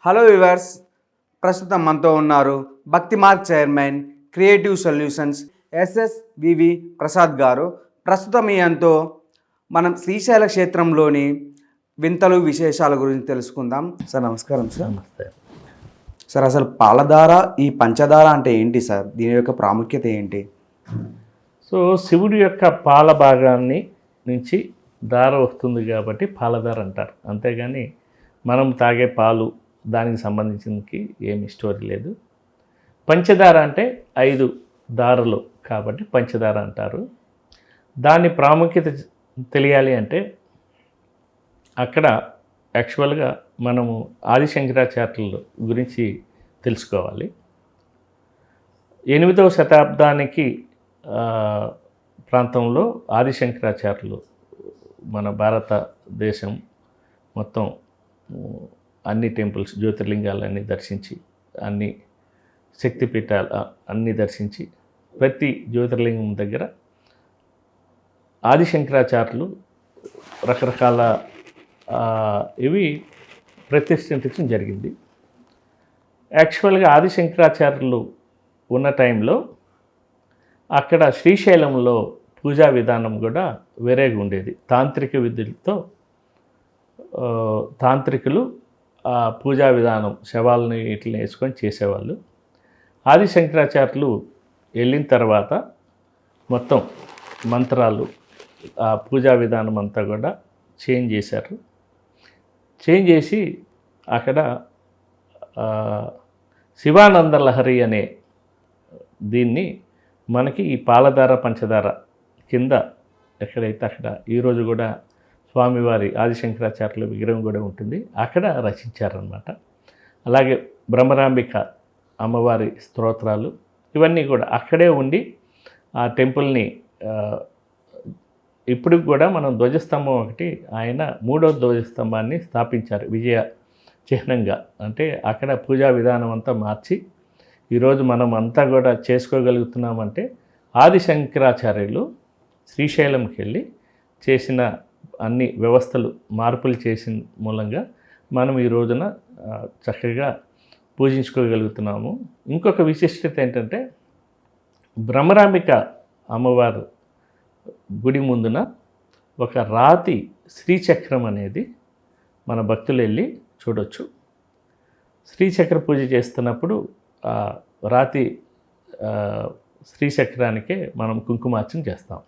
Hello viewers, ప్రస్తుతం మనతో ఉన్నారు Bhakti Marg chairman creative solutions SSVV Prasad garu. ప్రస్తుతం ఈయంతో మనం శ్రీశైల క్షేత్రంలోని వింతలు విశేషాల గురించి తెలుసుకుందాం. సార్ నమస్కారం. సార్ నమస్తే సార్, అసలు పాలధార ఈ పంచదార అంటే ఏంటి సార్? దీని యొక్క ప్రాముఖ్యత ఏంటి? సో శివుడి యొక్క పాల భాగాన్ని నుంచి దార వస్తుంది కాబట్టి పాలధార అంటారు. అంతేగాని మనం తాగే పాలు దానికి సంబంధించినకి ఏమి స్టోరీ లేదు. పంచదార అంటే 5 దారలు కాబట్టి పంచదార అంటారు. దాని ప్రాముఖ్యత తెలియాలి అంటే అక్కడ యాక్చువల్గా మనము ఆదిశంకరాచార్యుల గురించి తెలుసుకోవాలి. 8వ శతాబ్దానికి ప్రాంతంలో ఆదిశంకరాచార్యులు మన భారతదేశం మొత్తం అన్ని టెంపుల్స్ జ్యోతిర్లింగాలన్నీ దర్శించి అన్ని శక్తిపీఠాలు అన్నీ దర్శించి ప్రతి జ్యోతిర్లింగం దగ్గర ఆదిశంకరాచార్యులు రకరకాల ఇవి ప్రతిష్ఠించడం జరిగింది. యాక్చువల్గా ఆదిశంకరాచార్యులు ఉన్న టైంలో అక్కడ శ్రీశైలంలో పూజా విధానం కూడా వేరేగా ఉండేది. తాంత్రిక విధులతో తాంత్రికులు ఆ పూజా విధానం శవాలని ఇట్లా వేసుకొని చేసేవాళ్ళు. ఆదిశంకరాచార్యులు వెళ్ళిన తర్వాత మొత్తం మంత్రాలు ఆ పూజా విధానం అంతా కూడా చేంజ్ చేశారు. చేంజ్ చేసి అక్కడ శివానంద లహరి అనే దీన్ని మనకి ఈ పాలధార పంచదార కింద ఎక్కడైతే అక్కడ ఈరోజు కూడా స్వామివారి ఆదిశంకరాచార్యుల విగ్రహం కూడా ఉంటుంది, అక్కడ రచించారనమాట. అలాగే బ్రహ్మరాంబిక అమ్మవారి స్తోత్రాలు ఇవన్నీ కూడా అక్కడే ఉండి ఆ టెంపుల్ని ఇప్పుడు కూడా మనం ధ్వజస్తంభం ఒకటి ఆయన 3వ ధ్వజస్తంభాన్ని స్థాపించారు విజయ చిహ్నంగా. అంటే అక్కడ పూజా విధానం అంతా మార్చి ఈరోజు మనం అంతా కూడా చేసుకోగలుగుతున్నామంటే ఆదిశంకరాచార్యులు శ్రీశైలంకి వెళ్ళి చేసిన అన్ని వ్యవస్థలు మార్పులు చేసిన మూలంగా మనం ఈ రోజున చక్కగా పూజించుకోగలుగుతున్నాము. ఇంకొక విశిష్టత ఏంటంటే బ్రహ్మరాంబిక అమ్మవారు గుడి ముందున ఒక రాతి శ్రీచక్రం అనేది మన భక్తులు వెళ్ళి చూడొచ్చు. శ్రీచక్ర పూజ చేస్తున్నప్పుడు రాతి శ్రీచక్రానికే మనం కుంకుమార్చన చేస్తాం.